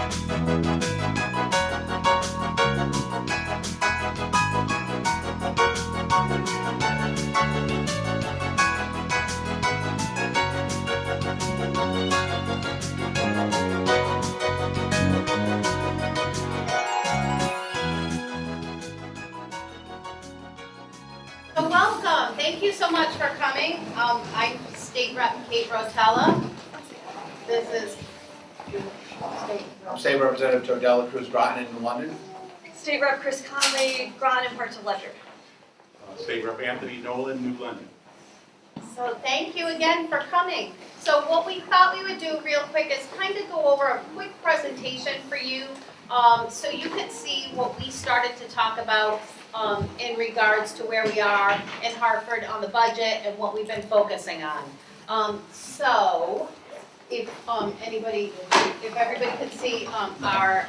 So welcome. Thank you so much for coming. I'm State Rep Kate Rotella. This is I'm State Representative Rotella, Cruz, Groton, and London. State Rep Chris Conley, Groton, and parts of Ledger. State Rep Anthony Nolan, New London. So thank you again for coming. So what we thought we would do real quick is kind of go over a quick presentation for you so you can see what we started to talk about in regards to where we are in Hartford on the budget and what we've been focusing on. So if everybody could see our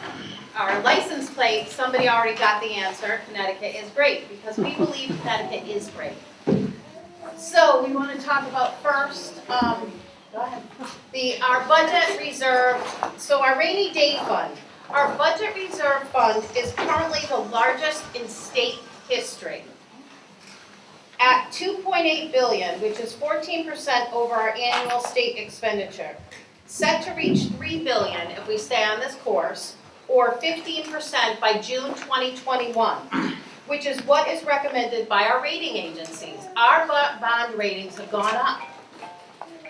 license plate, somebody already got the answer. Connecticut is great because we believe Connecticut is great. So we want to talk about first, go ahead. Our budget reserve. So our rainy day fund. Our budget reserve fund is currently the largest in state history. At $2.8 billion, which is 14% over our annual state expenditure. Set to reach $3 billion if we stay on this course, or 15% by June 2021, which is what is recommended by our rating agencies. Our bond ratings have gone up.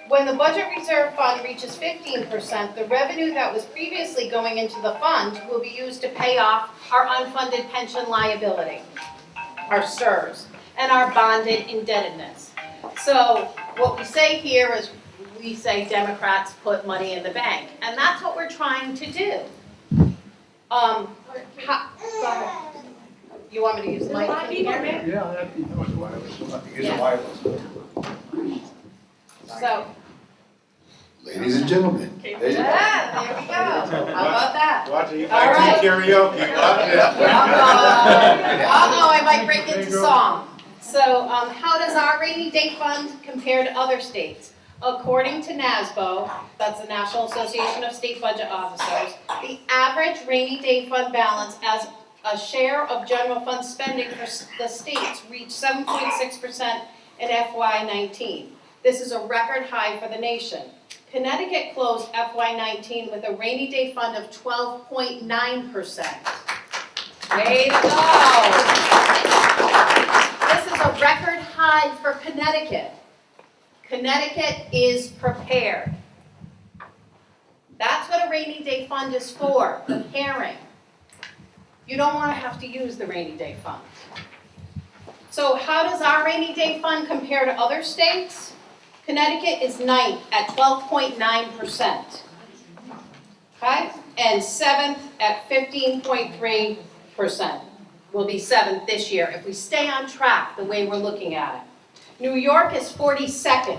When the budget reserve fund reaches 15%, the revenue that was previously going into the fund will be used to pay off our unfunded pension liability, our STRS, and our bonded indebtedness. So what we say here is we say Democrats put money in the bank, and that's what we're trying to do. Go ahead. You want me to use the mic? Can you hear me? Yeah, that'd be wireless. Use the wireless. So, Ladies and gentlemen. There you go. yeah, there we go. How about that? Watch it, you All right. like karaoke. I might break into song. So, how does our rainy day fund compare to other states? According to NASBO, that's the National Association of State Budget Officers, the average rainy day fund balance as a share of general fund spending for the states reached 7.6% in FY19. This is a record high for the nation. Connecticut closed FY19 with a rainy day fund of 12.9%. Way to go! This is a record high for Connecticut. Connecticut is prepared. That's what a rainy day fund is for, preparing. You don't want to have to use the rainy day fund. So how does our rainy day fund compare to other states? Connecticut is 9th at 12.9%. Okay? And 7th at 15.3%. We'll be 7th this year if we stay on track the way we're looking at it. New York is 42nd.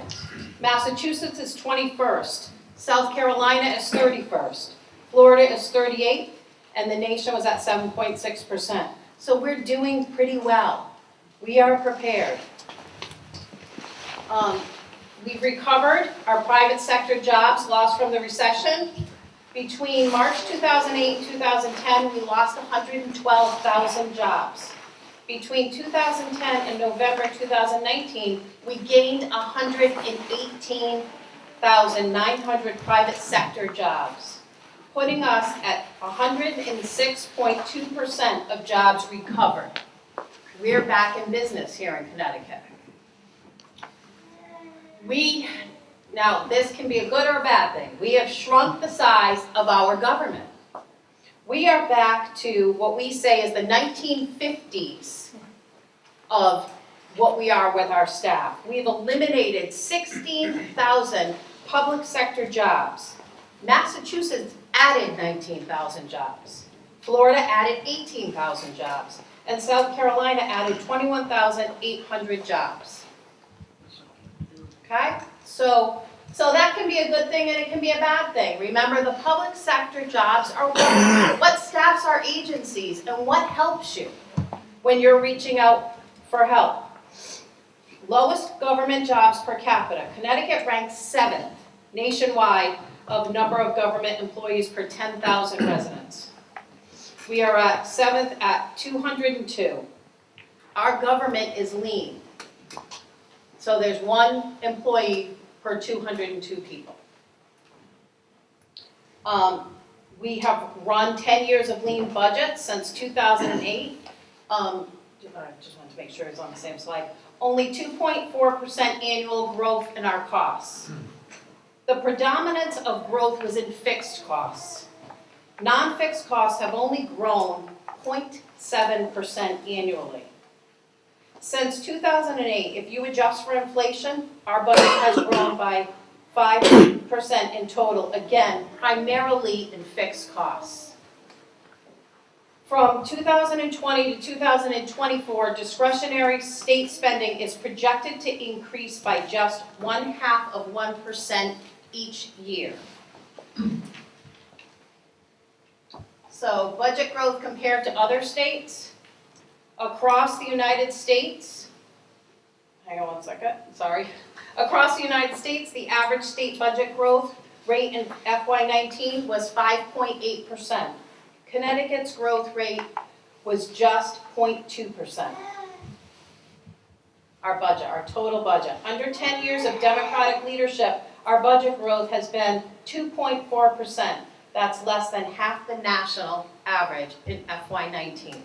Massachusetts is 21st. South Carolina is 31st. Florida is 38th. And the nation was at 7.6%. So we're doing pretty well. We are prepared. We've recovered our private sector jobs lost from the recession. Between March 2008 and 2010, we lost 112,000 jobs. Between 2010 and November 2019, we gained 118,900 private sector jobs, putting us at 106.2% of jobs recovered. We're back in business here in Connecticut. Now this can be a good or a bad thing. We have shrunk the size of our government. We are back to what we say is the 1950s of what we are with our staff. We've eliminated 16,000 public sector jobs. Massachusetts added 19,000 jobs. Florida added 18,000 jobs. And South Carolina added 21,800 jobs. Okay? So that can be a good thing and it can be a bad thing. Remember, the public sector jobs are what staffs our agencies and what helps you when you're reaching out for help. Lowest government jobs per capita. Connecticut ranks 7th nationwide of number of government employees per 10,000 residents. We are at 7th at 202. Our government is lean. So there's 1 employee per 202 people. We have run 10 years of lean budgets since 2008. I just wanted to make sure it's on the same slide. Only 2.4% annual growth in our costs. The predominance of growth was in fixed costs. Non-fixed costs have only grown 0.7% annually. Since 2008, if you adjust for inflation, our budget has grown by 5% in total, again, primarily in fixed costs. From 2020 to 2024, discretionary state spending is projected to increase by just 0.5% each year. So budget growth compared to other states. Across the United States, hang on one second, sorry. Across the United States, the average state budget growth rate in FY19 was 5.8%. Connecticut's growth rate was just 0.2%. Our budget, our total budget. Under 10 years of Democratic leadership, our budget growth has been 2.4%. That's less than half the national average in FY19.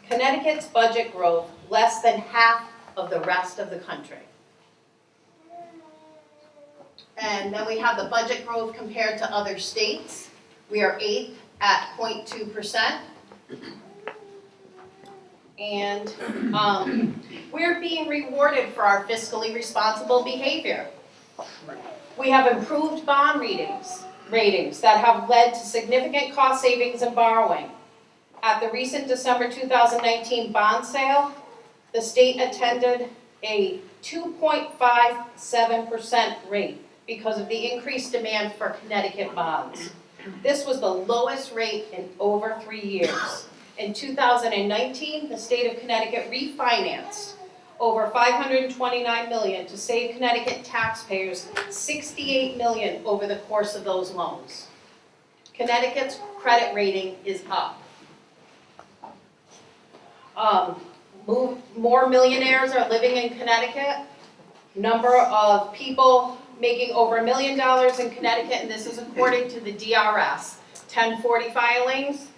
Connecticut's budget growth, less than half of the rest of the country. And then we have the budget growth compared to other states. We are 8th at 0.2%. And we're being rewarded for our fiscally responsible behavior. We have improved bond ratings that have led to significant cost savings in borrowing. At the recent December 2019 bond sale, the state attended a 2.57% rate because of the increased demand for Connecticut bonds. This was the lowest rate in over 3 years. In 2019, the state of Connecticut refinanced over $529 million to save Connecticut taxpayers $68 million over the course of those loans. Connecticut's credit rating is up. More millionaires are living in Connecticut. Number of people making over $1 million in Connecticut, and this is according to the DRS. 1040 filings.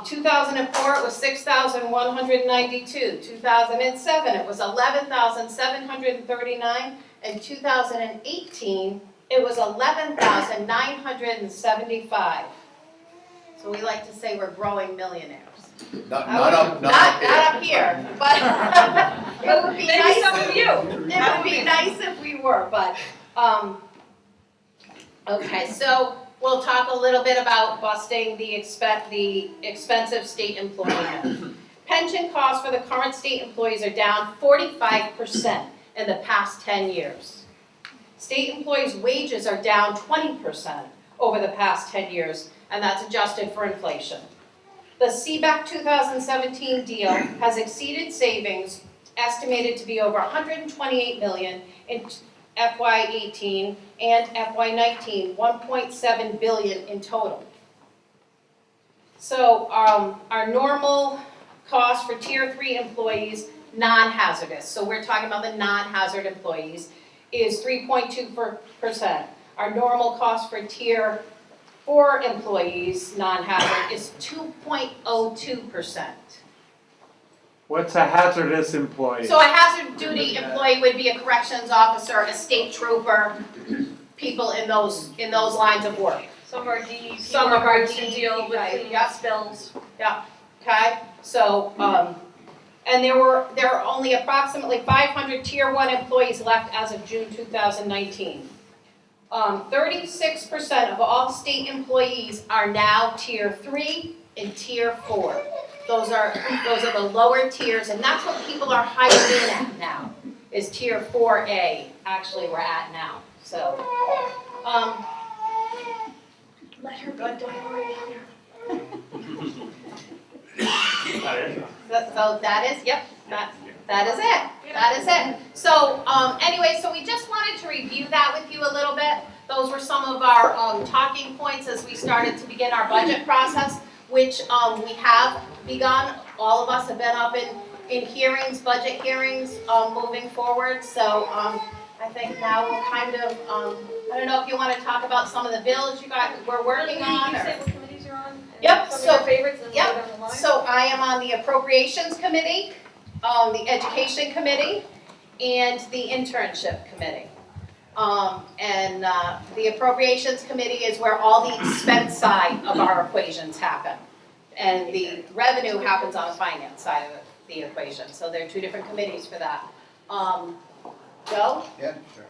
2004 it was 6,192. 2007 it was 11,739. And 2018 it was 11,975. So we like to say we're growing millionaires. Not Not up here, but it would be Maybe nice. some of you. It would be nice if we were, but, okay, so we'll talk a little bit about busting the expensive state employment. Pension costs for the current state employees are down 45% in the past 10 years. State employees' wages are down 20% over the past 10 years, and that's adjusted for inflation. The CBAC 2017 deal has exceeded savings estimated to be over $128 million in FY18 and FY19, $1.7 billion in total. So our normal cost for Tier 3 employees, non-hazardous, so we're talking about the non-hazard employees, is 3.2%. Our normal cost for Tier 4 employees, non-hazard, is 2.02%. What's a hazardous employee? So a hazard duty employee would be a corrections officer, a state trooper, people in those lines of work. Some of our DEP Some of our workers who deal DEP with guys, cleaning yeah. up spills. Yeah, okay, so, and there are only approximately 500 Tier 1 employees left as of June 2019. 36% of all state employees are now Tier 3 and Tier 4. Those are the lower tiers, and that's what people are hired in at now, is Tier 4A, actually we're at now, so. Let her Good. be, don't worry. So that is, yep, that is it. That is it. So anyway, so we just wanted to review that with you a little bit. Those were some of our talking points as we started to begin our budget process, which we have begun. All of us have been up in hearings, budget hearings, moving forward. So I think now we'll kind of, I don't know if you want to talk about some of the bills we're working on. Can you Or- say what committees you're on? And Yep, Some so- of your favorites and yep, go down the line? So I am on the Appropriations Committee, the Education Committee, and the Internship Committee. The Appropriations Committee is where all the expense side of our equations happen. And the revenue happens on the finance side of the equation. So there are two different committees for that. Joe? Yeah, sure.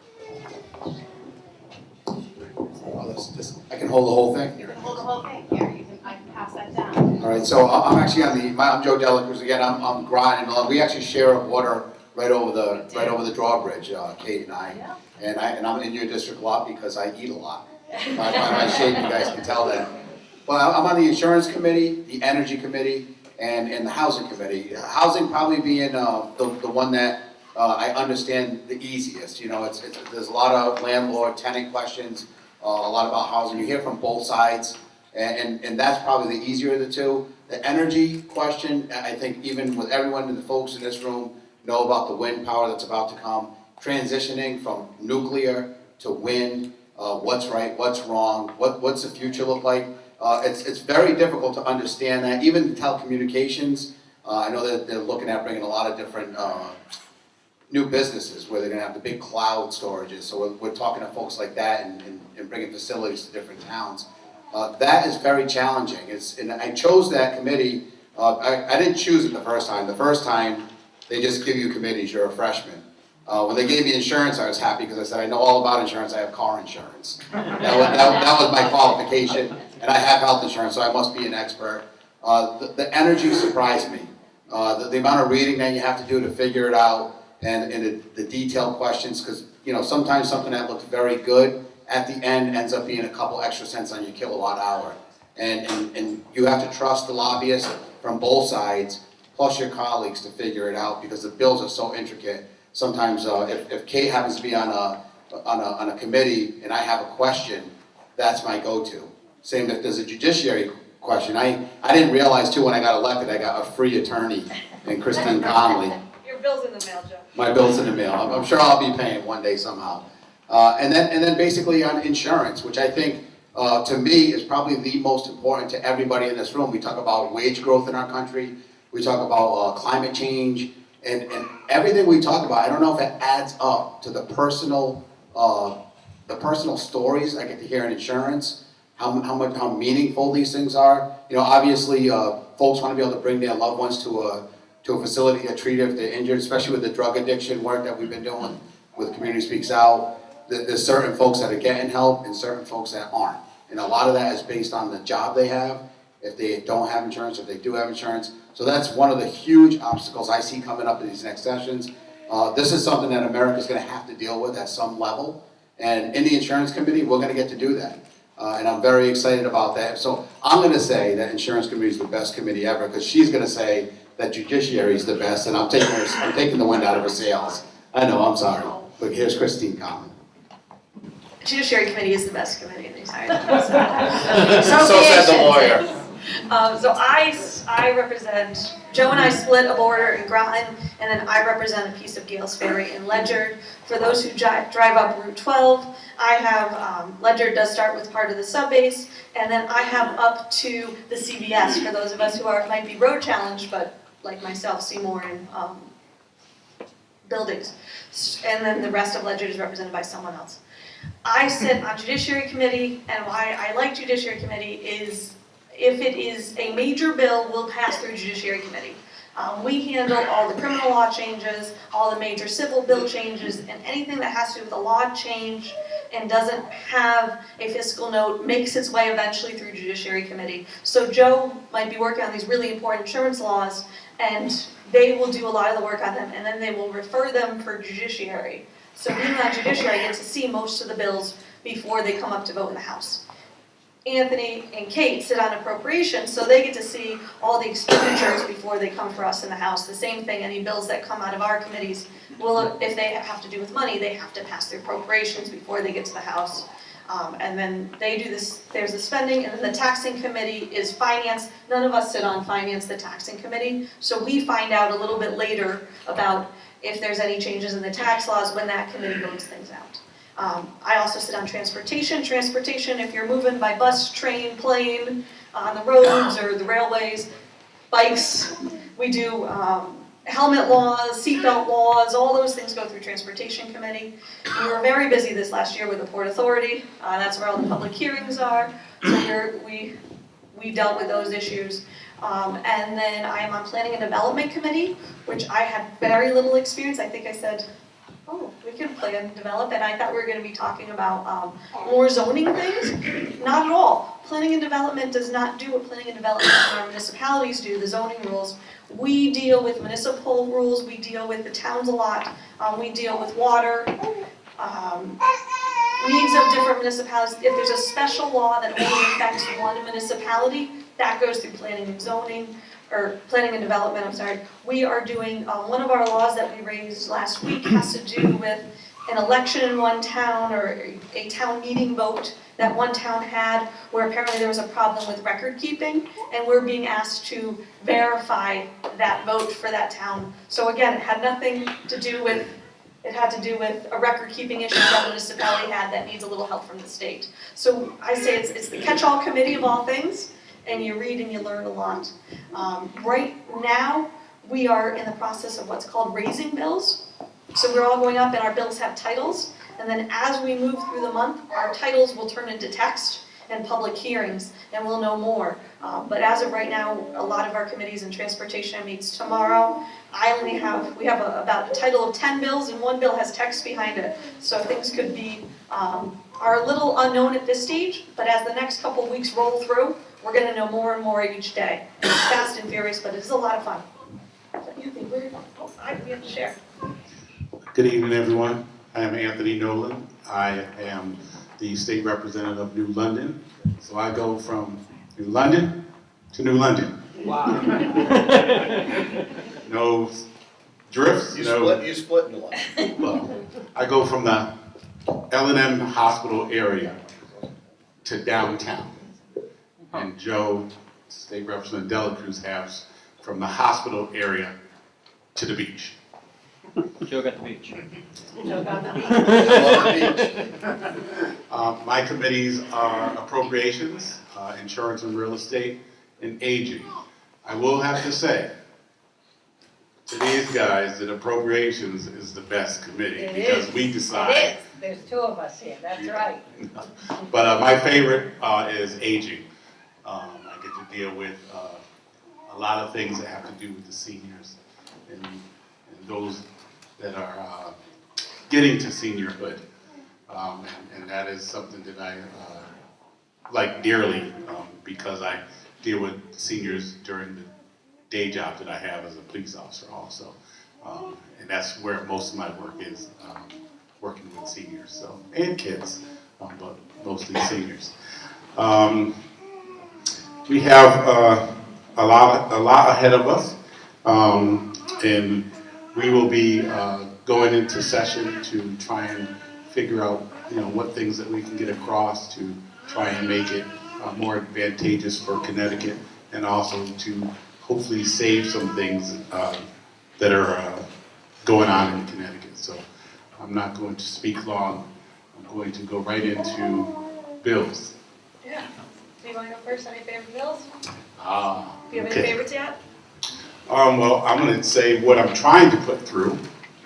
Oh, this, I can hold the whole thing? You can hold the whole thing here. I can pass that down. All right, so I'm actually on I'm Joe Delacruz again, I'm Groton, we actually share a water right over the drawbridge, Kate and I. Yeah. And I'm in your district a lot because I eat a lot. By my shape, you guys can tell that. Well, I'm on the Insurance Committee, the Energy Committee, and the Housing Committee. Housing probably being the one that I understand the easiest. You know, there's a lot of landlord-tenant questions, a lot about housing. You hear from both sides, and that's probably the easier of the two. The energy question, I think even with everyone and the folks in this room know about the wind power that's about to come, transitioning from nuclear to wind, what's right, what's wrong, what's the future look like. It's very difficult to understand that. Even telecommunications, I know that they're looking at bringing a lot of different new businesses where they're gonna have the big cloud storages. So we're talking to folks like that and bringing facilities to different towns. That is very challenging. And I chose that committee. I didn't choose it the first time. The first time, they just give you committees, you're a freshman. When they gave me insurance, I was happy because I said, I know all about insurance, I have car insurance. That was my qualification, and I have health insurance, so I must be an expert. The energy surprised me. The amount of reading that you have to do to figure it out, and the detailed questions, because sometimes something that looks very good, at the end ends up being a couple extra cents on your kilowatt hour. And you have to trust the lobbyists from both sides, plus your colleagues to figure it out, because the bills are so intricate. Sometimes if Kate happens to be on a committee and I have a question, that's my go-to. Same if there's a judiciary question. I didn't realize too when I got elected, I got a free attorney in Christine Conley. Your bill's in the mail, Joe. My bill's in the mail. I'm sure I'll be paying one day somehow. And then basically on insurance, which I think to me is probably the most important to everybody in this room. We talk about wage growth in our country. We talk about climate change. And everything we talk about, I don't know if it adds up to the personal stories I get to hear in insurance, how meaningful these things are. Obviously, folks want to be able to bring their loved ones to a facility to get treated if they're injured, especially with the drug addiction work that we've been doing with Community Speaks Out. There's certain folks that are getting help and certain folks that aren't. And a lot of that is based on the job they have, if they don't have insurance, if they do have insurance. So that's one of the huge obstacles I see coming up in these next sessions. This is something that America's gonna have to deal with at some level. And in the Insurance Committee, we're gonna get to do that. And I'm very excited about that. So I'm gonna say that Insurance Committee is the best committee ever, because she's gonna say that Judiciary is the best, and I'm taking the wind out of her sails. I know, I'm sorry. But here's Christine Conley. Judiciary Committee is the best committee in the entire town. So said the lawyer. So I represent, Joe and I split a border in Groton, and then I represent a piece of Gales Ferry in Ledyard. For those who drive up Route 12, I have, Ledyard does start with part of the subbase, and then I have up to the CVS for those of us who might be road challenged, but like myself, see more in buildings. And then the rest of Ledyard is represented by someone else. I sit on Judiciary Committee, and why I like Judiciary Committee is if it is a major bill, we'll pass through Judiciary Committee. We handle all the criminal law changes, all the major civil bill changes, and anything that has to do with a law change and doesn't have a fiscal note makes its way eventually through Judiciary Committee. So Joe might be working on these really important insurance laws, and they will do a lot of the work on them, and then they will refer them for Judiciary. So being on Judiciary, I get to see most of the bills before they come up to vote in the House. Anthony and Kate sit on appropriations, so they get to see all the expenditures before they come for us in the House. The same thing, any bills that come out of our committees, if they have to do with money, they have to pass their appropriations before they get to the House. And then they do this, there's the spending, and then the taxing committee is finance. None of us sit on finance, the taxing committee, so we find out a little bit later about if there's any changes in the tax laws when that committee votes things out. I also sit on transportation. Transportation, if you're moving by bus, train, plane, on the roads or the railways, bikes, we do helmet laws, seatbelt laws, all those things go through Transportation Committee. We were very busy this last year with the Port Authority. That's where all the public hearings are. So we dealt with those issues. And then I am on Planning and Development Committee, which I had very little experience. I think I said, oh, we can plan and develop, and I thought we were gonna be talking about more zoning things. Not at all. Planning and development does not do what planning and development in our municipalities do, the zoning rules. We deal with municipal rules, we deal with the towns a lot, we deal with water, needs of different municipalities. If there's a special law that only affects one municipality, that goes through planning and zoning, or planning and development, I'm sorry. We are doing, one of our laws that we raised last week has to do with an election in one town or a town meeting vote that one town had where apparently there was a problem with record keeping, and we're being asked to verify that vote for that town. So again, it had nothing to do with, it had to do with a record keeping issue that the municipality had that needs a little help from the state. So I say it's the catch-all committee of all things, and you read and you learn a lot. Right now, we are in the process of what's called raising bills. So we're all going up and our bills have titles, and then as we move through the month, our titles will turn into text and public hearings, and we'll know more. But as of right now, a lot of our committees in transportation meets tomorrow. We have about a title of 10 bills, and one bill has text behind it. So things could be, are a little unknown at this stage, but as the next couple weeks roll through, we're gonna know more and more each day. It's fast and furious, but it's a lot of fun. You think we're, we have to share. Good evening, everyone. I am Anthony Nolan. I am the state representative of New London. So I go from New London to New London. Wow. No drifts, You no. split in one. Well, I go from the L&M hospital area to downtown. And Joe, State Representative Dela Cruz, has from the hospital area to the beach. Joe got the beach. Joke on that. My committees are appropriations, insurance and real estate, and aging. I will have to say, to these guys, that appropriations is the best committee It because is. we decide. It is, there's two of us here, that's right. But my favorite is aging. I get to deal with a lot of things that have to do with the seniors and those that are getting to seniorhood. And that is something that I like dearly because I deal with seniors during the day job that I have as a police officer also. And that's where most of my work is, working with seniors, so, and kids, but mostly seniors. We have a lot ahead of us, and we will be going into session to try and figure out, what things that we can get across to try and make it more advantageous for Connecticut, and also to hopefully save some things that are going on in Connecticut. So I'm not going to speak long. I'm going to go right into bills. Yeah. Do you want to go first? Any favorite bills? Do you have Okay. any favorites yet? Well, I'm going to say what I'm trying to put through.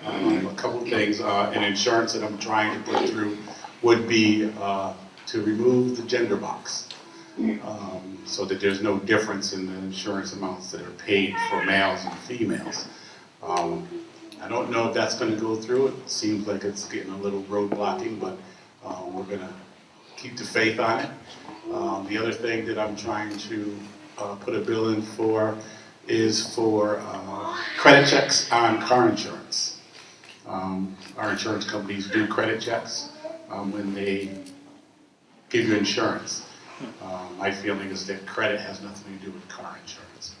A couple things. In insurance that I'm trying to put through would be to remove the gender box, so that there's no difference in the insurance amounts that are paid for males and females. I don't know if that's going to go through. It seems like it's getting a little roadblocking, but we're going to keep the faith on it. The other thing that I'm trying to put a bill in for is for credit checks on car insurance. Our insurance companies do credit checks when they give you insurance. My feeling is that credit has nothing to do with car insurance.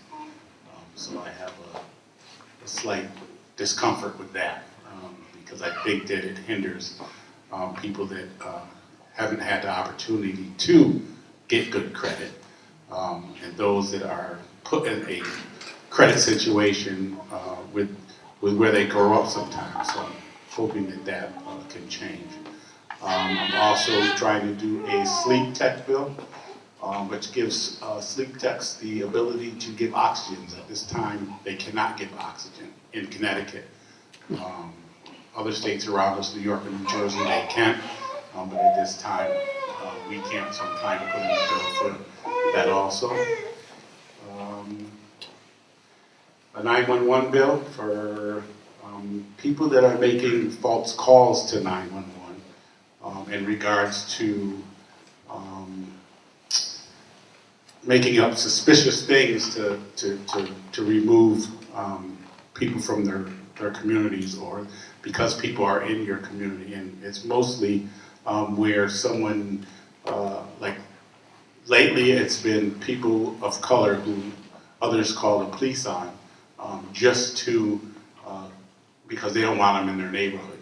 So I have a slight discomfort with that because I think that it hinders people that haven't had the opportunity to get good credit, and those that are put in a credit situation with where they grow up sometimes. So I'm hoping that can change. I'm also trying to do a sleep tech bill, which gives sleep techs the ability to give oxygens. At this time, they cannot give oxygen in Connecticut. Other states around us, New York and New Jersey, they can, but at this time, we can't. So I'm trying to put in a bill for that also. A 911 bill for people that are making false calls to 911 in regards to making up suspicious things to remove people from their communities, or because people are in your community. And it's mostly where someone, like lately it's been people of color who others call the police on, just to, because they don't want them in their neighborhood,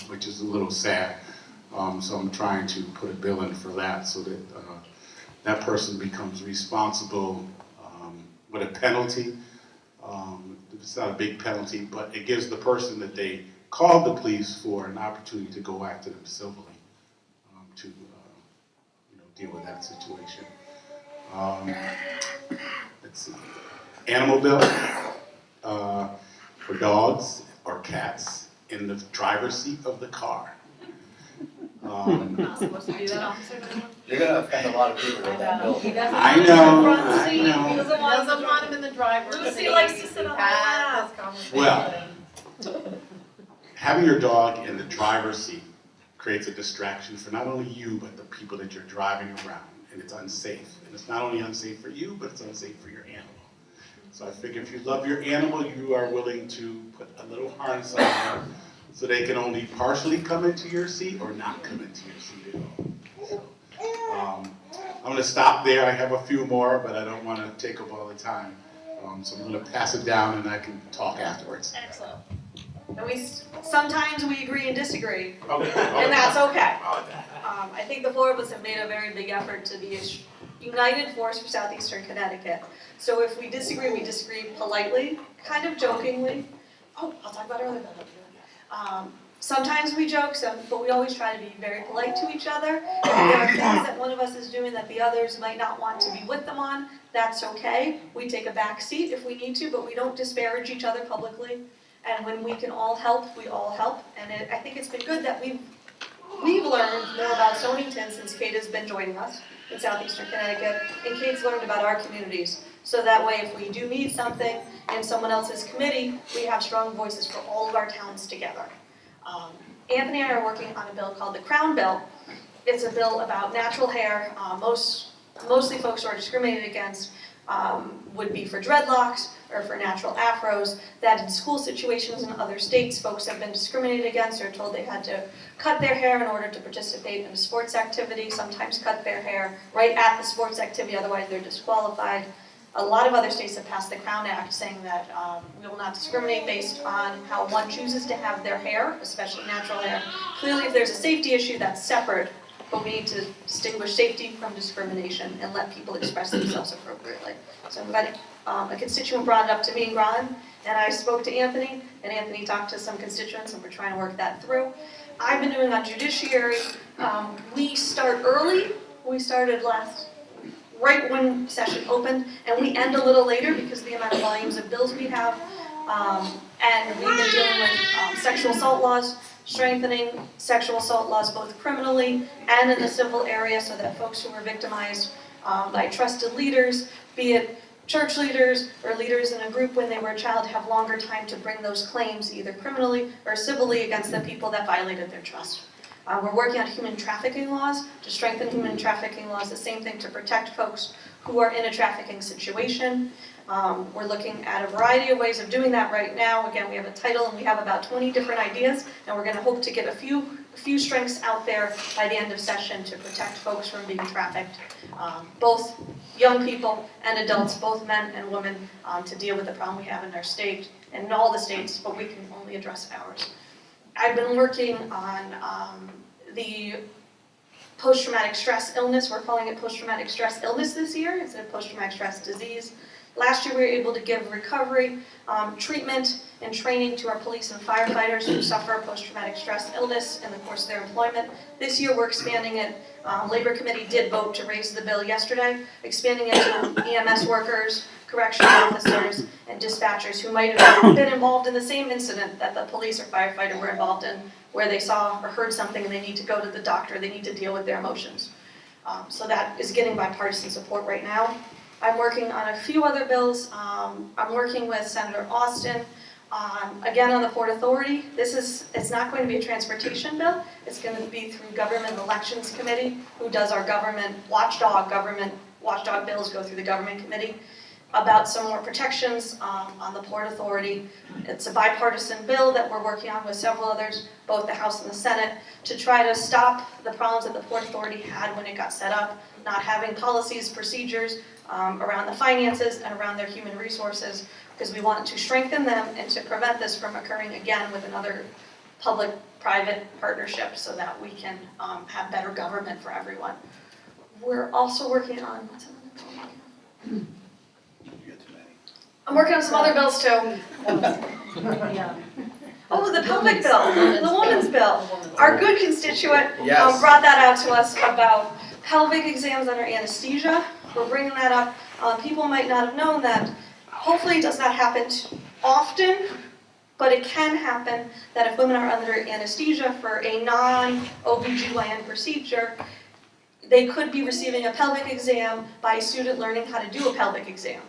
which is a little sad. So I'm trying to put a bill in for that, so that that person becomes responsible with a penalty. It's not a big penalty, but it gives the person that they called the police for an opportunity to go after them civilly, to deal with that situation. Let's see. Animal bill for dogs or cats in the driver's seat of the car. Not supposed to do that, officer. You're gonna offend a lot of people with that bill. He doesn't I want him in know, the front I seat. know. He doesn't want him in the Doesn't want him in the driver's seat. Lucy likes to sit on my lap. Well, having your dog in the driver's seat creates a distraction for not only you, but the people that you're driving around, and it's unsafe. And it's not only unsafe for you, but it's unsafe for your animal. So I figure if you love your animal, you are willing to put a little harness on them so they can only partially come into your seat or not come into your seat at all. So, I'm going to stop there. I have a few more, but I don't want to take up all the time. So I'm going to pass it down and I can talk afterwards. Excellent. And sometimes we agree and disagree, Okay. and that's okay. I think the four of us have made a very big effort to be a united force for southeastern Connecticut. So if we disagree politely, kind of jokingly. Oh, I'll talk about it earlier. Sometimes we joke, but we always try to be very polite to each other. If there are things that one of us is doing that the others might not want to be with them on, that's okay. We take a back seat if we need to, but we don't disparage each other publicly. And when we can all help, we all help. And I think it's been good that we've learned more about Stonington since Kate has been joining us in southeastern Connecticut, and Kate's learned about our communities. So that way, if we do need something in someone else's committee, we have strong voices for all of our towns together. Anthony and I are working on a bill called the Crown Bill. It's a bill about natural hair. Mostly folks who are discriminated against would be for dreadlocks or for natural afros, that in school situations in other states, folks have been discriminated against or told they had to cut their hair in order to participate in a sports activity, sometimes cut their hair right at the sports activity, otherwise they're disqualified. A lot of other states have passed the Crown Act saying that we will not discriminate based on how one chooses to have their hair, especially natural hair. Clearly, if there's a safety issue, that's separate, but we need to distinguish safety from discrimination and let people express themselves appropriately. So I'm glad a constituent brought it up to me in Groton, and I spoke to Anthony, and Anthony talked to some constituents, and we're trying to work that through. I've been doing on judiciary. We start early. We started right when session opened, and we end a little later because of the amount of volumes of bills we have. And we've been dealing with sexual assault laws, strengthening sexual assault laws both criminally and in the civil area so that folks who were victimized by trusted leaders, be it church leaders or leaders in a group when they were a child, have longer time to bring those claims either criminally or civilly against the people that violated their trust. We're working on human trafficking laws to strengthen human trafficking laws, the same thing to protect folks who are in a trafficking situation. We're looking at a variety of ways of doing that right now. Again, we have a title and we have about 20 different ideas, and we're going to hope to get a few strengths out there by the end of session to protect folks from being trafficked, both young people and adults, both men and women, to deal with the problem we have in our state and in all the states, but we can only address ours. I've been working on the post-traumatic stress illness, we're calling it post-traumatic stress illness this year instead of post-traumatic stress disease. Last year we were able to give recovery, treatment, and training to our police and firefighters who suffer post-traumatic stress illness in the course of their employment. This year we're expanding it. Labor Committee did vote to raise the bill yesterday, expanding it to EMS workers, correctional officers, and dispatchers who might have been involved in the same incident that the police or firefighter were involved in, where they saw or heard something and they need to go to the doctor, they need to deal with their emotions. So that is getting bipartisan support right now. I'm working on a few other bills. I'm working with Senator Austin, again on the Port Authority. It's not going to be a transportation bill. It's going to be through Government Elections Committee, who does our government watchdog bills go through the Government Committee, about some more protections on the Port Authority. It's a bipartisan bill that we're working on with several others, both the House and the Senate, to try to stop the problems that the Port Authority had when it got set up, not having policies, procedures around the finances and around their human resources, because we want to strengthen them and to prevent this from occurring again with another public-private partnership so that we can have better government for everyone. We're also working on, what's another bill? I'm working on some other bills too. Yeah. Oh, the pelvic bill, the woman's bill. Our good constituent Yes. brought that out to us about pelvic exams under anesthesia. We're bringing that up. People might not have known that. Hopefully it does not happen often, but it can happen that if women are under anesthesia for a non-OBGYN procedure, they could be receiving a pelvic exam by a student learning how to do a pelvic exam.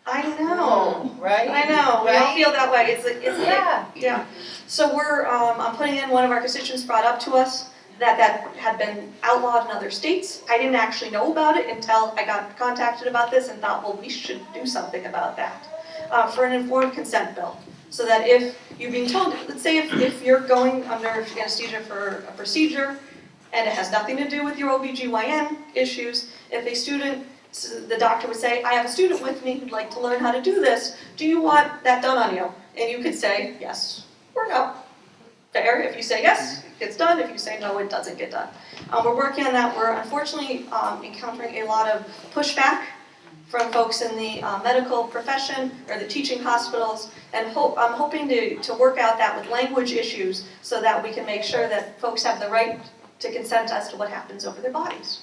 I know. Right? I know, we all Right? feel that way, Yeah. yeah. So I'm putting in, one of our constituents brought up to us that had been outlawed in other states. I didn't actually know about it until I got contacted about this and thought, well, we should do something about that. For an informed consent bill, so that if you're being told, let's say if you're going under anesthesia for a procedure and it has nothing to do with your OBGYN issues, if a student, the doctor would say, I have a student with me who'd like to learn how to do this, do you want that done on you? And you could say yes or no. Fair, if you say yes, it gets done, if you say no, it doesn't get done. We're working on that. We're unfortunately encountering a lot of pushback from folks in the medical profession or the teaching hospitals, and I'm hoping to work out that with language issues so that we can make sure that folks have the right to consent as to what happens over their bodies.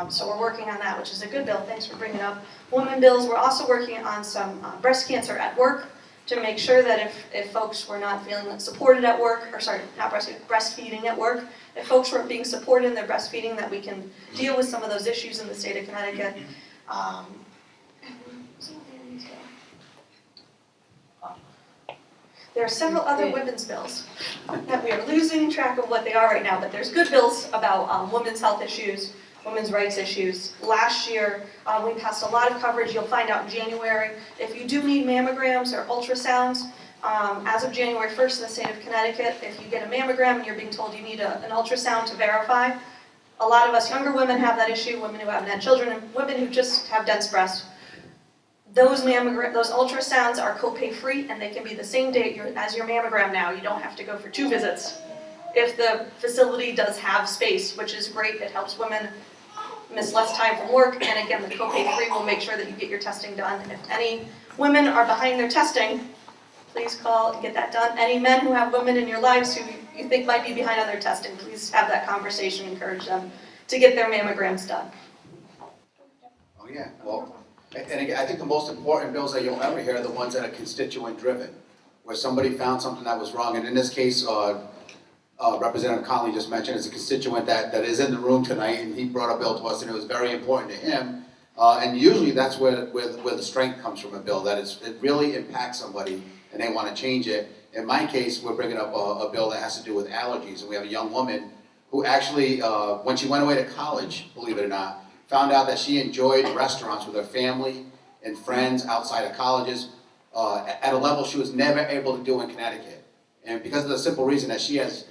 So we're working on that, which is a good bill. Thanks for bringing it up. Women bills, we're also working on some breast cancer at work to make sure that if folks were not feeling supported at work, or sorry, not breastfeeding at work, if folks weren't being supported in their breastfeeding, that we can deal with some of those issues in the state of Connecticut. There are several other women's bills that we are losing track of what they are right now, but there's good bills about women's health issues, women's rights issues. Last year, we passed a lot of coverage. You'll find out in January. If you do need mammograms or ultrasounds, as of January 1st in the state of Connecticut, if you get a mammogram and you're being told you need an ultrasound to verify, a lot of us younger women have that issue, women who haven't had children, and women who just have dense breasts. Those ultrasounds are copay free, and they can be the same date as your mammogram now. You don't have to go for 2 visits. If the facility does have space, which is great, it helps women miss less time from work, and again, the copay free will make sure that you get your testing done. If any women are behind their testing, please call and get that done. Any men who have women in your lives who you think might be behind on their testing, please have that conversation, encourage them to get their mammograms done. Oh, yeah, well, and again, I think the most important bills that you'll ever hear are the ones that are constituent driven, where somebody found something that was wrong, and in this case, Representative Conley just mentioned is a constituent that is in the room tonight, and he brought a bill to us, and it was very important to him. And usually that's where the strength comes from a bill, that it really impacts somebody, and they want to change it. In my case, we're bringing up a bill that has to do with allergies, and we have a young woman who actually, when she went away to college, believe it or not, found out that she enjoyed restaurants with her family and friends outside of colleges at a level she was never able to do in Connecticut. And because of the simple reason that she has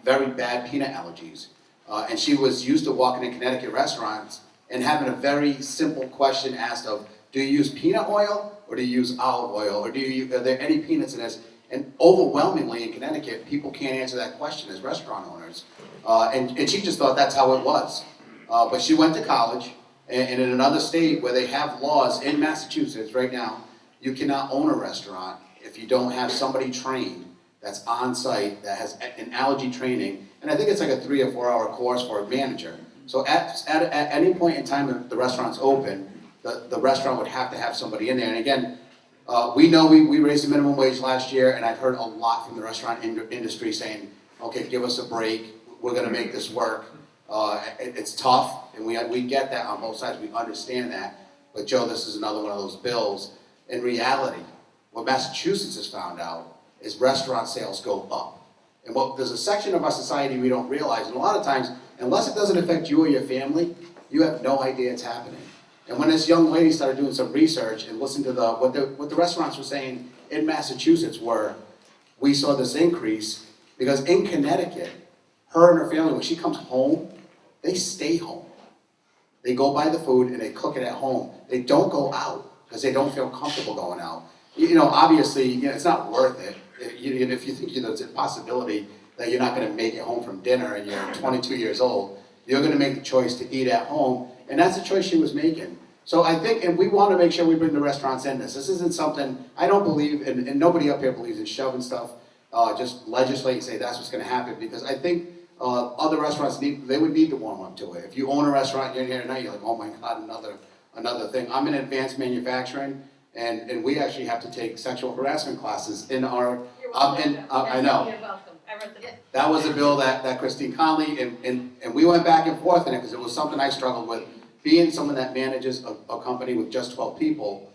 very bad peanut allergies. And she was used to walking in Connecticut restaurants and having a very simple question asked of, do you use peanut oil or do you use olive oil? Or are there any peanuts in this? And overwhelmingly in Connecticut, people can't answer that question as restaurant owners. And she just thought that's how it was. But she went to college, and in another state where they have laws, in Massachusetts right now, you cannot own a restaurant if you don't have somebody trained that's on site, that has an allergy training. And I think it's like a 3 or 4 hour course for a manager. So at any point in time that the restaurant's open, the restaurant would have to have somebody in there. And again, we know we raised the minimum wage last year, and I've heard a lot from the restaurant industry saying, okay, give us a break, we're gonna make this work. It's tough, and we get that on both sides, we understand that. But Joe, this is another one of those bills. In reality, what Massachusetts has found out is restaurant sales go up. And there's a section of our society we don't realize, and a lot of times, unless it doesn't affect you or your family, you have no idea it's happening. And when this young lady started doing some research and listened to what the restaurants were saying in Massachusetts we saw this increase, because in Connecticut, her and her family, when she comes home, they stay home. They go buy the food and they cook it at home. They don't go out because they don't feel comfortable going out. Obviously, it's not worth it. If you think there's a possibility that you're not going to make it home from dinner and you're 22 years old, you're going to make the choice to eat at home, and that's the choice she was making. So I think, and we want to make sure we bring the restaurants in this. This isn't something, I don't believe, and nobody up here believes in shoving stuff, just legislate and say that's what's going to happen, because I think other restaurants they would need to warm up to it. If you own a restaurant, you're in here tonight, you're like, oh my God, another thing. I'm in advanced manufacturing, and we actually have to take sexual harassment classes in our, I know. You're welcome. I wrote the. That was a bill that Christine Conley, and we went back and forth in it, because it was something I struggled with. Being someone that manages a company with just 12 people,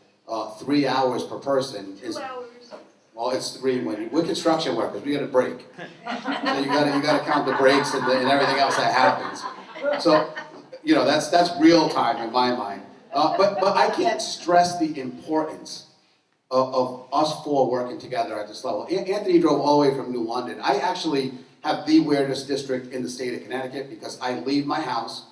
3 hours per person is. 2 hours. Well, it's 3 when we're construction workers, we got a break. So you gotta count the breaks and everything else that happens. So, that's real time in my mind. But I can't stress the importance of us four working together at this level. Anthony drove all the way from New London. I actually have the weirdest district in the state of Connecticut, because I leave my house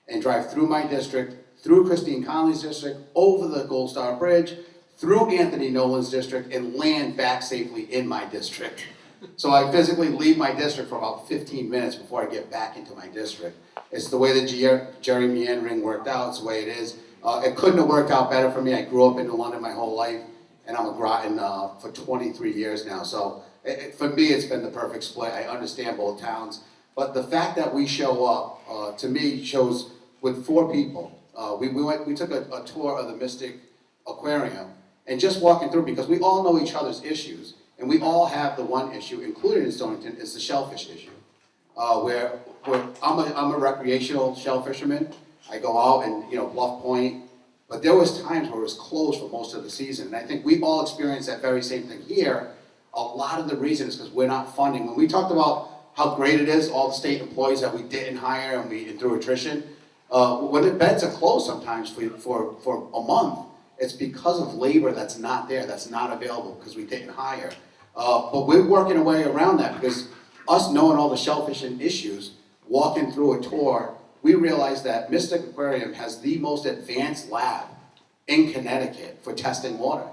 and drive through my district, through Christine Conley's district, over the Gold Star Bridge, through Anthony Nolan's district, and land back safely in my district. So I physically leave my district for about 15 minutes before I get back into my district. It's the way the gerrymandering worked out, it's the way it is. It couldn't have worked out better for me. I grew up in New London my whole life, and I'm a Groton for 23 years now. So for me, it's been the perfect split. I understand both towns. But the fact that we show up, to me, shows with 4 people. We took a tour of the Mystic Aquarium, and just walking through, because we all know each other's issues, and we all have the one issue, included in Stonington, is the shellfish issue. Where I'm a recreational shell fisherman. I go out and, Bluff Point, but there was times where it was closed for most of the season, and I think we all experienced that very same thing here. A lot of the reason is because we're not funding. When we talked about how great it is, all the state employees that we didn't hire and through attrition, when the beds are closed sometimes for a month, it's because of labor that's not there, that's not available, because we didn't hire. But we're working a way around that, because us knowing all the shellfishing issues, walking through a tour, we realized that Mystic Aquarium has the most advanced lab in Connecticut for testing water.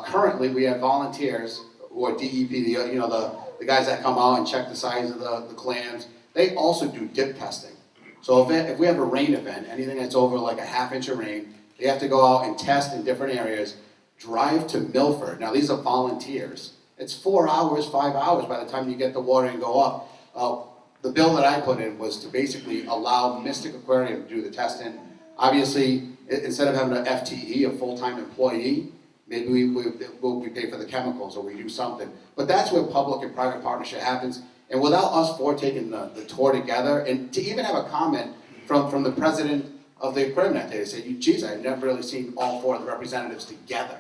Currently, we have volunteers who are DEP, the guys that come out and check the size of the clams. They also do dip testing. So if we have a rain event, anything that's over like a ½ inch of rain, they have to go out and test in different areas, drive to Milford. Now these are volunteers. It's 4 hours, 5 hours by the time you get the water and go up. The bill that I put in was to basically allow Mystic Aquarium to do the testing. Obviously, instead of having an FTE, a full-time employee, maybe we pay for the chemicals or we do something. But that's where public and private partnership happens. And without us four taking the tour together, and to even have a comment from the president of the aquarium that day, they said, geez, I've never really seen all 4 of the representatives together.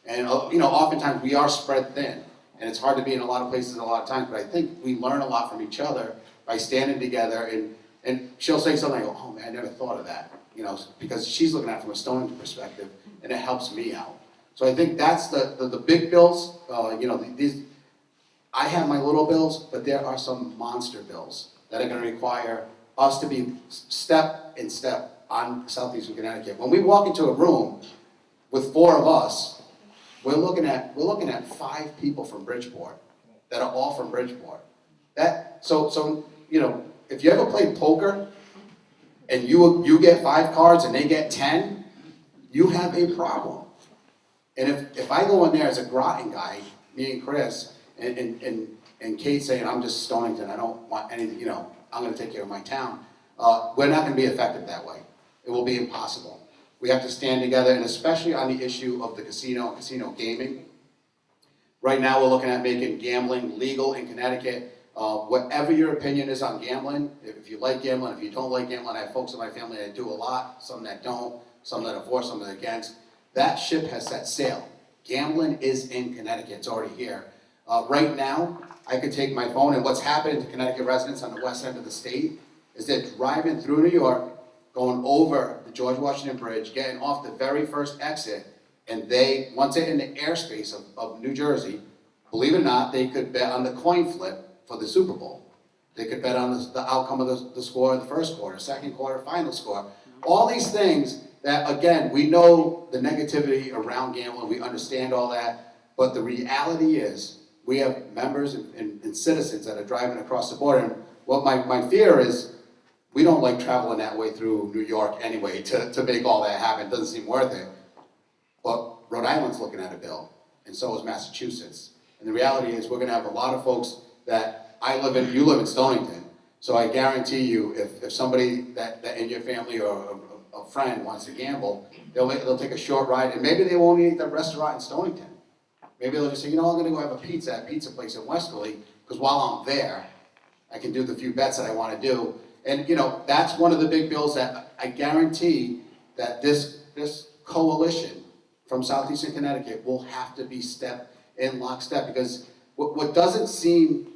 And oftentimes we are spread thin, and it's hard to be in a lot of places a lot of times, but I think we learn a lot from each other by standing together, and she'll say something, I go, oh man, I never thought of that, because she's looking at it from a Stonington perspective, and it helps me out. So I think that's the big bills, I have my little bills, but there are some monster bills that are going to require us to be step in step on Southeastern Connecticut. When we walk into a room with 4 of us, we're looking at 5 people from Bridgeport that are all from Bridgeport. So, you know, if you ever played poker and you get 5 cards and they get 10, you have a problem. And if I go in there as a Groton guy, me and Chris, and Kate saying, I'm just Stonington, I don't want anything, you know, I'm gonna take care of my town, we're not gonna be effective that way. It will be impossible. We have to stand together, and especially on the issue of the casino gaming. Right now, we're looking at making gambling legal in Connecticut. Whatever your opinion is on gambling, if you like gambling, if you don't like gambling, I have folks in my family that do a lot, some that don't, some that are for, some that are against. That ship has set sail. Gambling is in Connecticut, it's already here. Right now, I could take my phone, and what's happening to Connecticut residents on the west end of the state is they're driving through New York, going over the George Washington Bridge, getting off the very first exit, and once they're in the airspace of New Jersey, believe it or not, they could bet on the coin flip for the Super Bowl. They could bet on the outcome of the score of the first quarter, second quarter, final score. All these things that, again, we know the negativity around gambling, we understand all that, but the reality is we have members and citizens that are driving across the border, and what my fear is, we don't like traveling that way through New York anyway to make all that happen. It doesn't seem worth it. But Rhode Island's looking at a bill, and so is Massachusetts. And the reality is we're gonna have a lot of folks that you live in Stonington, so I guarantee you if somebody that in your family or a friend wants to gamble, they'll take a short ride, and maybe they won't eat at the restaurant in Stonington. Maybe they'll just say, you know, I'm gonna go have a pizza at a pizza place in Westerly, because while I'm there, I can do the few bets that I wanna do. And, you know, that's one of the big bills that I guarantee that this coalition from Southeastern Connecticut will have to be in lockstep, because what doesn't seem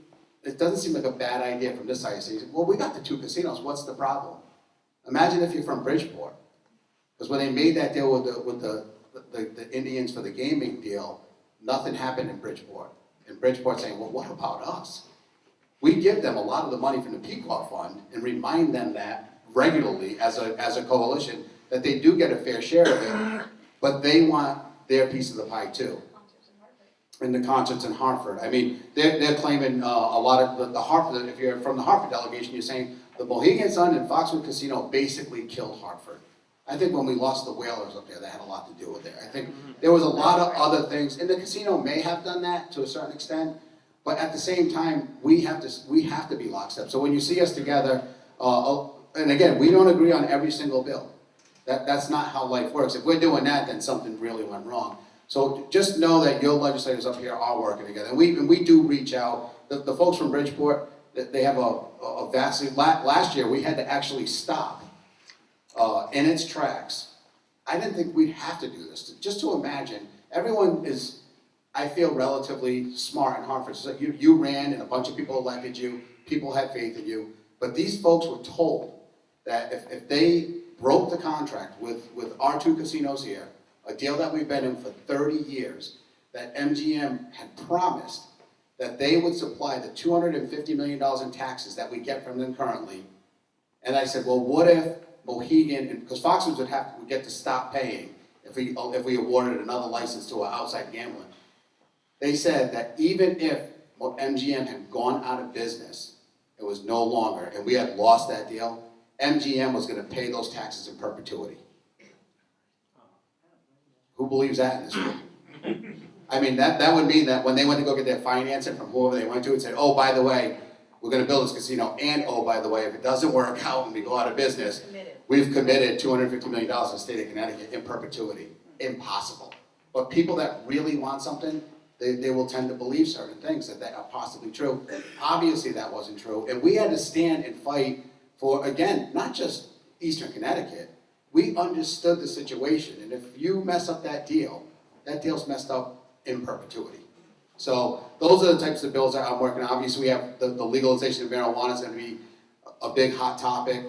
like a bad idea from this side. You say, well, we got the 2 casinos, what's the problem? Imagine if you're from Bridgeport, because when they made that deal with the Indians for the gaming deal, nothing happened in Bridgeport. And Bridgeport saying, well, what about us? We give them a lot of the money from the Pequot Fund and remind them that regularly as a coalition, that they do get a fair share of it, but they want their piece of the pie too. And the concerts in Hartford. I mean, they're claiming a lot of the Hartford, if you're from the Hartford delegation, you're saying the Mohegan Sun and Foxwood Casino basically killed Hartford. I think when we lost the Whalers up there, that had a lot to do with it. I think there was a lot of other things, and the casino may have done that to a certain extent, but at the same time, we have to be lockstep. So when you see us together, and again, we don't agree on every single bill. That's not how life works. If we're doing that, then something really went wrong. So just know that your legislators up here are working together. And we do reach out. The folks from Bridgeport, they have a vastly, last year we had to actually stop in its tracks. I didn't think we'd have to do this. Just to imagine, everyone is, I feel, relatively smart in Hartford. So you ran and a bunch of people elected you, people had faith in you, but these folks were told that if they broke the contract with our 2 casinos here, a deal that we've been in for 30 years, that MGM had promised that they would supply the $250 million in taxes that we get from them currently. And I said, well, what if Mohegan, because Foxwoods would get to stop paying if we awarded another license to outside gambling. They said that even if MGM had gone out of business, it was no longer, and we had lost that deal, MGM was gonna pay those taxes in perpetuity. Who believes that in this room? I mean, that would mean that when they went to go get their financing from whoever they went to and said, oh, by the way, we're gonna build this casino, and oh, by the way, if it doesn't work out and we go out of business, we've committed $250 million to the state of Connecticut in perpetuity. Impossible. But people that really want something, they will tend to believe certain things that are possibly true. Obviously that wasn't true, and we had to stand and fight for, again, not just Eastern Connecticut. We understood the situation, and if you mess up that deal's messed up in perpetuity. So those are the types of bills that I'm working on. Obviously we have the legalization of marijuana is going to be a big hot topic.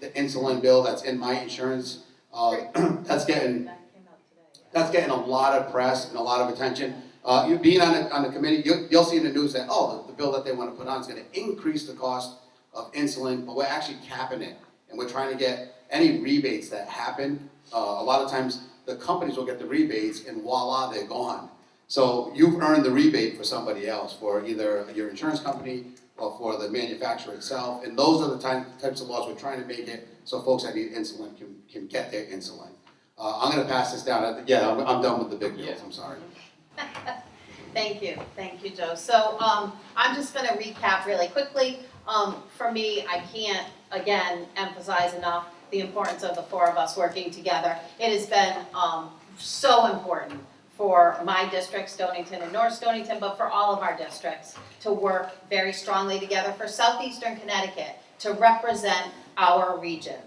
The insulin bill that's in my insurance, that's getting a lot of press and a lot of attention. You being on the committee, you'll see in the news that, the bill that they want to put on is going to increase the cost of insulin, but we're actually capping it. And we're trying to get any rebates that happen, a lot of times the companies will get the rebates and voila, they're gone. So you've earned the rebate for somebody else, for either your insurance company or for the manufacturer itself. And those are the types of laws we're trying to make it so folks that need insulin can get their insulin. I'm gonna pass this down. Yeah, I'm done with the big bills, I'm sorry. Thank you, Joe. So I'm just going to recap really quickly. For me, I can't, again, emphasize enough the importance of the four of us working together. It has been so important for my district, Stonington and North Stonington, but for all of our districts to work very strongly together for Southeastern Connecticut to represent our region.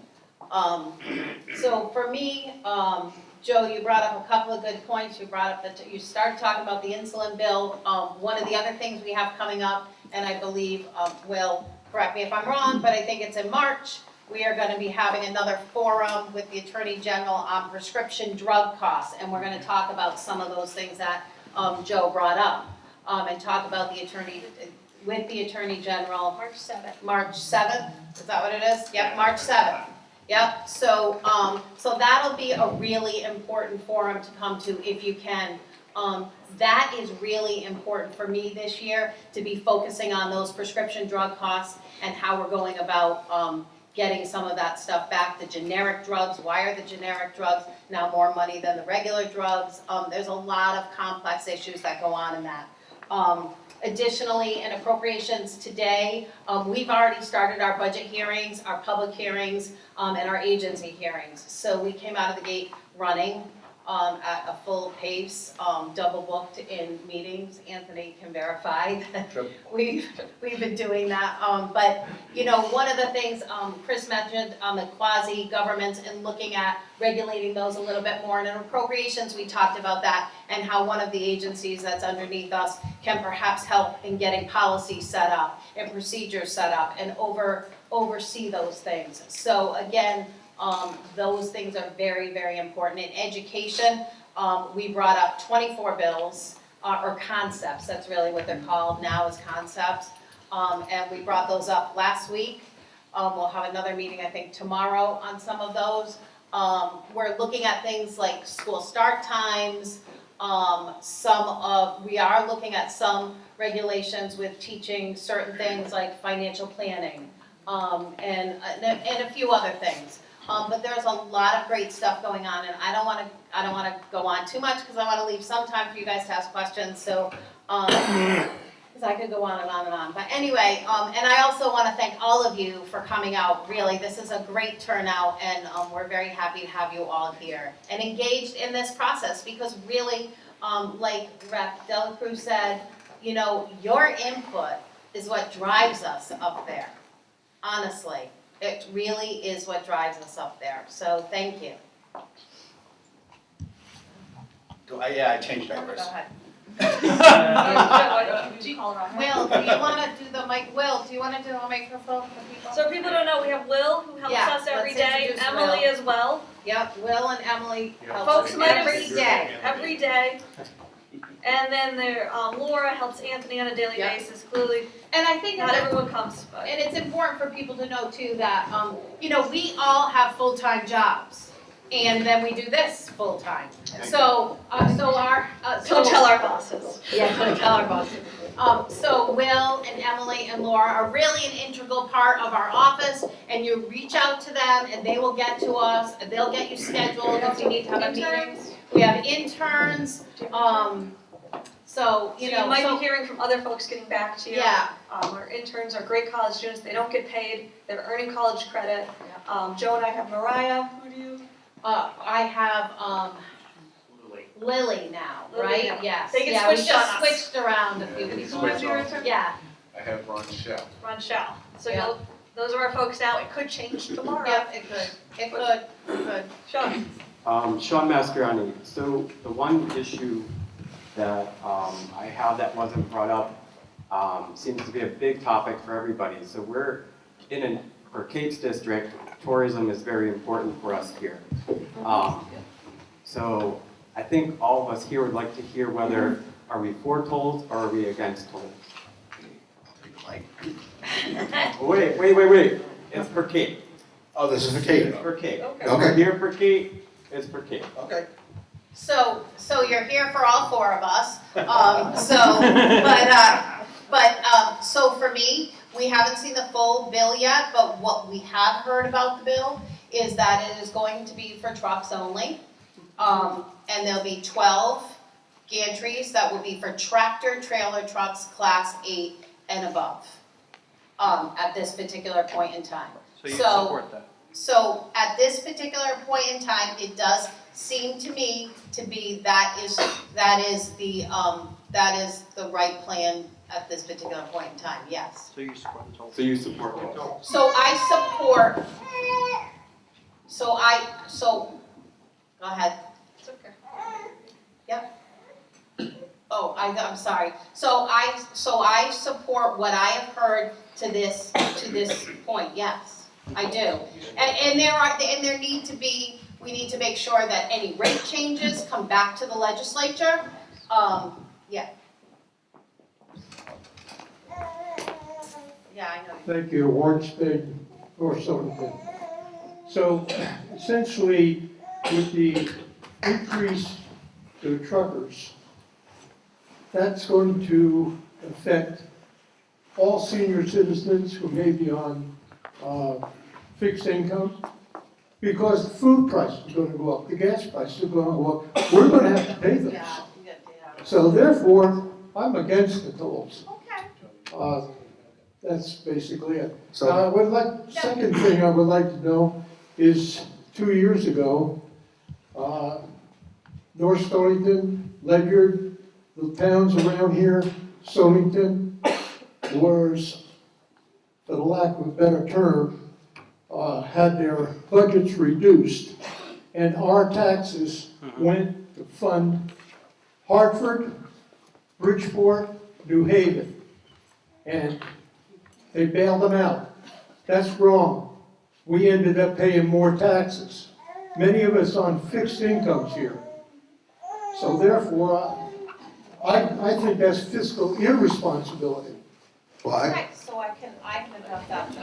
So for me, Joe, you brought up a couple of good points. You brought up that you started talking about the insulin bill. One of the other things we have coming up, and I believe Will correct me if I'm wrong, but I think it's in March. We are going to be having another forum with the Attorney General on prescription drug costs, and we're going to talk about some of those things that Joe brought up, and talk about the Attorney General. March 7th. March 7th. Is that what it is? Yep, March 7th. Yep, so that'll be a really important forum to come to if you can. That is really important for me this year, to be focusing on those prescription drug costs and how we're going about getting some of that stuff back. The generic drugs, why are the generic drugs now more money than the regular drugs? There's a lot of complex issues that go on in that. Additionally, in appropriations today, we've already started our budget hearings, our public hearings, and our agency hearings. So we came out of the gate running at a full pace, double booked in meetings. Anthony can verify that we've been doing that. But you know, one of the things Chris mentioned on the quasi governments and looking at regulating those a little bit more. And in appropriations, we talked about that and how one of the agencies that's underneath us can perhaps help in getting policy set up and procedures set up and oversee those things. So again, those things are very, very important. In education, we brought up 24 bills, or concepts, that's really what they're called now, is concepts. And we brought those up last week. We'll have another meeting, I think, tomorrow on some of those. We're looking at things like school start times. We are looking at some regulations with teaching certain things like financial planning, and a few other things. But there's a lot of great stuff going on, and I don't want to go on too much because I want to leave some time for you guys to ask questions. So, because I could go on and on and on. But anyway, and I also want to thank all of you for coming out. Really, this is a great turnout, and we're very happy to have you all here and engaged in this process because really, like Rep. Cruz said, you know, your input is what drives us up there. Honestly. It really is what drives us up there. So thank you. I changed diapers. Go ahead. Do you call her on? Will, do you want to do the mic? Will, do you want to do a microphone for people? So people don't know, we have Will, who helps Yeah, us every let's day, introduce Emily Will. as well, Yep, Will and Emily help Folks us might have- every day. every day. And then there, Laura helps Anthony on a daily Yep. basis, clearly, And I think not it's, everyone comes, but. and it's important for people to know too that, you know, we all have full-time jobs. And then we do this full-time. So Don't tell our bosses. Yeah, don't tell our bosses. So Will and Emily and Laura are really an integral part of our office, and you reach out to them and they will get to us, and they'll get you scheduled if you need to have a meeting. We have interns, so, you know. You might so- be hearing from other folks getting back to you. Yeah, Our interns are great college students, they don't get paid, they're earning college credit. Joe and I have Mariah, who do you? I have, Lily now, Lily right? now. Yes. They get Yeah, we switched on just us. switched around a few Yeah, people. switch on. Yeah, I have Ron Shell. Ron Shao. So Yeah. those are our folks now, it could change tomorrow. yep, it could. Sean? Sean Mascariani. So the one issue that I have that wasn't brought up seems to be a big topic for everybody. So for Kate's district, tourism is very important for us here. So I think all of us here would like to hear whether are we for tolls or are we against tolls? Wait. It's for Kate. Oh, this is for Kate. Per K. Okay. Okay. Here per K is per K. Okay. So you're here for all four of us. So for me, we haven't seen the full bill yet, but what we have heard about the bill is that it is going to be for trucks only. And there'll be 12 gantries that will be for tractor trailer trucks class 8 and above, at this particular point in time. So you support that? So at this particular point in time, it does seem to me to be that is the right plan at this particular point in time, yes. So you support the total? So you support both. So I support, go ahead. It's okay. Oh, I'm sorry. So I support what I have heard to this point, yes, I do. And we need to make sure that any rate changes come back to the legislature, yeah. Yeah, I know. Thank you, Wardsted or Stonington. So essentially, with the increase to truckers, that's going to affect all senior citizens who may be on fixed income, because the food price is going to go up, the gas price is going to go up. We're going to have to pay those. Yeah. So therefore, I'm against the tolls. Okay. That's basically it. So- I would like, second thing I would like to know is 2 years ago, North Stonington, Ledyard, the towns around here, Stonington, was, for the lack of a better term, had their budgets reduced, and our taxes went to fund Hartford, Bridgeport, New Haven, and they bailed them out. That's wrong. We ended up paying more taxes. Many of us on fixed incomes here. So therefore, I think that's fiscal irresponsibility. Well, Okay, so I can address that. You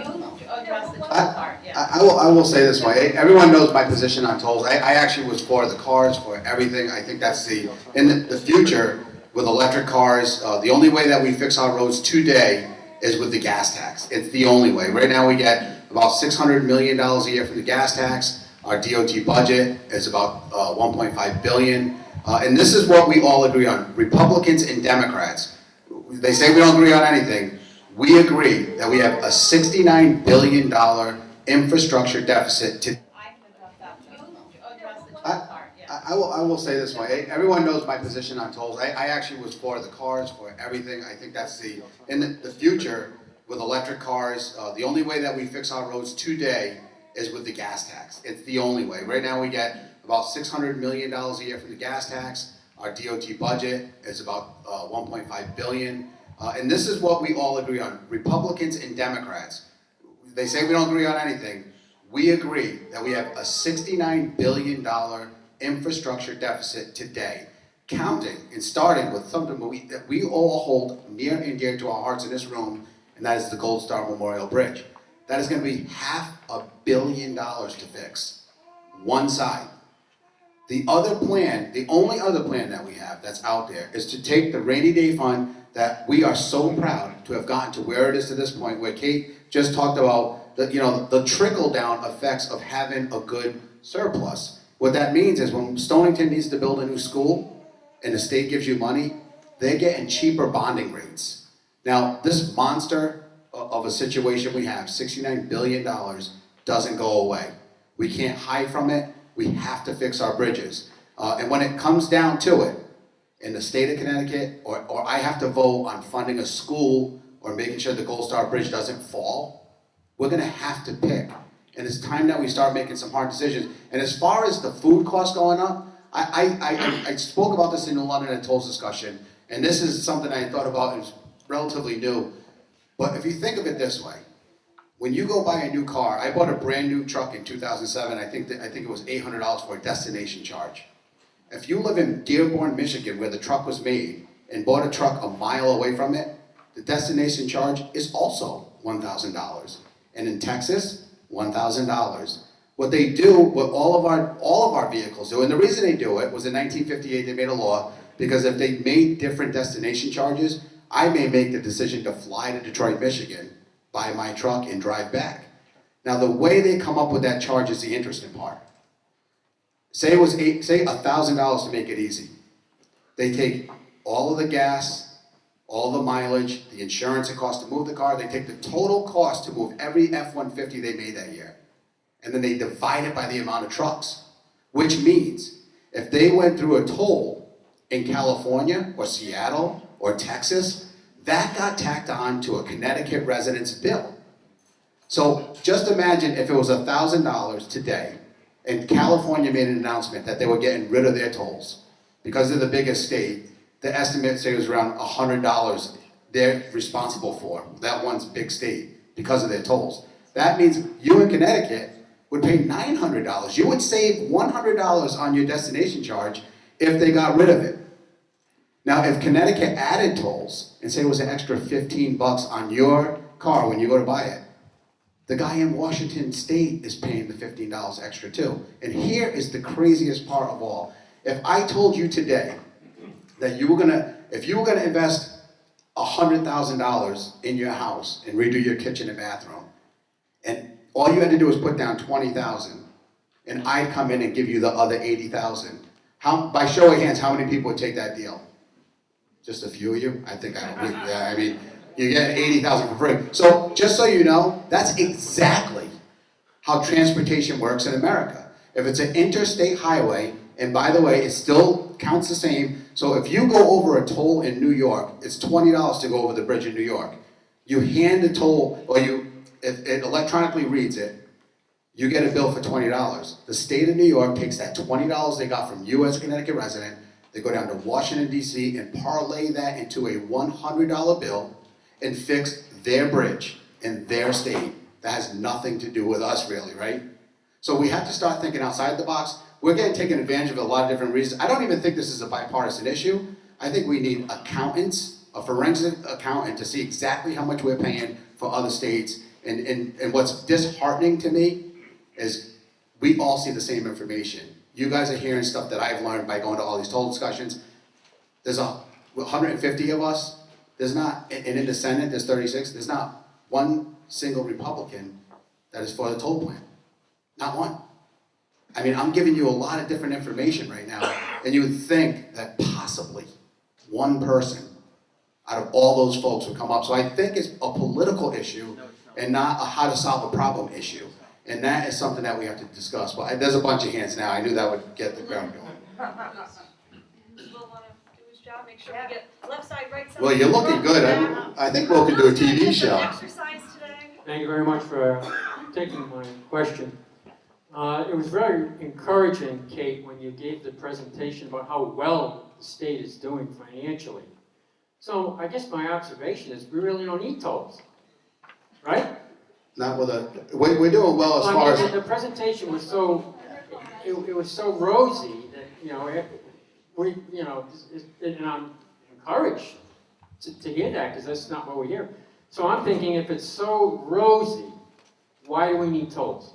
address the total part, yeah. I will say this way, everyone knows my position on tolls. I actually was for the cars, for everything. I think that's in the future, with electric cars, the only way that we fix our roads today is with the gas tax. It's the only way. Right now we get about $600 million a year from the gas tax. Our DOT budget is about $1.5 billion. And this is what we all agree on, Republicans and Democrats. They say we don't agree on anything. We agree that we have a $69 billion infrastructure deficit to. I can address that. You address the total part, yeah. I will say this way, everyone knows my position on tolls. I actually was for the cars, for everything. I think that's in the future, with electric cars, the only way that we fix our roads today is with the gas tax. It's the only way. Right now we get about $600 million a year from the gas tax. Our DOT budget is about $1.5 billion. And this is what we all agree on, Republicans and Democrats. They say we don't agree on anything. We agree that we have a $69 billion infrastructure deficit today, counting and starting with something that we all hold near and dear to our hearts in this room, and that is the Gold Star Memorial Bridge. That is going to be $500 million to fix, one side. The other plan, the only other plan that we have that's out there, is to take the rainy day fund that we are so proud to have gotten to where it is to this point, where Kate just talked about the trickle down effects of having a good surplus. What that means is when Stonington needs to build a new school and the state gives you money, they're getting cheaper bonding rates. Now, this monster of a situation we have, $69 billion, doesn't go away. We can't hide from it. We have to fix our bridges. And when it comes down to it, in the state of Connecticut, or I have to vote on funding a school or making sure the Gold Star Bridge doesn't fall, we're gonna have to pick. And it's time that we start making some hard decisions. And as far as the food costs going up, I spoke about this in the London and Tolls discussion, and this is something I thought about, and it's relatively new. But if you think of it this way, when you go buy a new car, I bought a brand new truck in 2007, I think it was $800 for a destination charge. If you live in Dearborn, Michigan, where the truck was made, and bought a truck a mile away from it, the destination charge is also $1,000. And in Texas, $1,000. What they do, what all of our vehicles do, and the reason they do it was in 1958 they made a law, because if they made different destination charges, I may make the decision to fly to Detroit, Michigan, buy my truck and drive back. Now the way they come up with that charge is the interesting part. Say it was say $1,000 to make it easy. They take all of the gas, all the mileage, the insurance it costs to move the car, they take the total cost to move every F-150 they made that year. And then they divide it by the amount of trucks. Which means, if they went through a toll in California, or Seattle, or Texas, that got tacked on to a Connecticut resident's bill. So just imagine if it was $1,000 today, and California made an announcement that they were getting rid of their tolls. Because they're the biggest state, the estimate say it was around $100 they're responsible for, that one's big state, because of their tolls. That means you in Connecticut would pay $900. You would save $100 on your destination charge if they got rid of it. Now, if Connecticut added tolls and say it was an extra $15 on your car when you go to buy it, the guy in Washington State is paying the $15 extra too. And here is the craziest part of all. If I told you today that if you were gonna invest $100,000 in your house and redo your kitchen and bathroom, and all you had to do was put down $20,000, and I'd come in and give you the other $80,000. By show of hands, how many people would take that deal? Just a few of you? I mean, you get $80,000 for free. So just so you know, that's exactly how transportation works in America. If it's an interstate highway, and by the way, it still counts the same. So if you go over a toll in New York, it's $20 to go over the bridge in New York. You hand the toll, or it electronically reads it, you get a bill for $20. The state of New York takes that $20 they got from you as a Connecticut resident, they go down to Washington, D.C., and parlay that into a $100 bill and fix their bridge in their state. That has nothing to do with us, really, right? So we have to start thinking outside the box. We're getting taken advantage of a lot of different reasons. I don't even think this is a bipartisan issue. I think we need accountants, a forensic accountant, to see exactly how much we're paying for other states. And what's disheartening to me is we all see the same information. You guys are hearing stuff that I've learned by going to all these toll discussions. There's 150 of us. There's not, and in the Senate, there's 36. There's not one single Republican that is for the toll plan. Not one. I mean, I'm giving you a lot of different information right now, and you would think that possibly one person out of all those folks would come up. So I think it's a political issue and not a how to solve a problem issue. And that is something that we have to discuss. But there's a bunch of hands now. I knew that would get the ground going. Will want to do his job, make sure we get left side, right side. Well, you're looking good. I think Will can do a TV show. Exercise today. Thank you very much for taking my question. It was very encouraging, Kate, when you gave the presentation about how well the state is doing financially. So I guess my observation is we really don't need tolls, right? Not with we're doing well as far as. The presentation was so, it was so rosy that, and I'm encouraged to hear that, because that's not what we hear. So I'm thinking, if it's so rosy, why do we need tolls?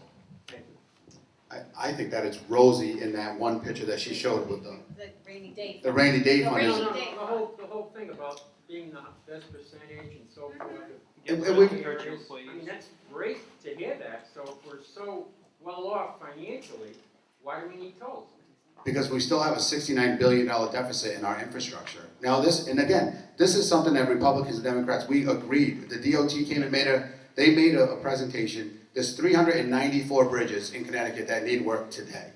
I think that it's rosy in that one picture that she showed with the rainy day. the rainy day fund. rainy is- day. The whole thing about being the best percentage and so forth. And we- I mean, that's great to hear that. So if we're so well off financially, why do we need tolls? Because we still have a $69 billion deficit in our infrastructure. Now this is something that Republicans and Democrats, we agreed. The DOT came and made a presentation. There's 394 bridges in Connecticut that need work today.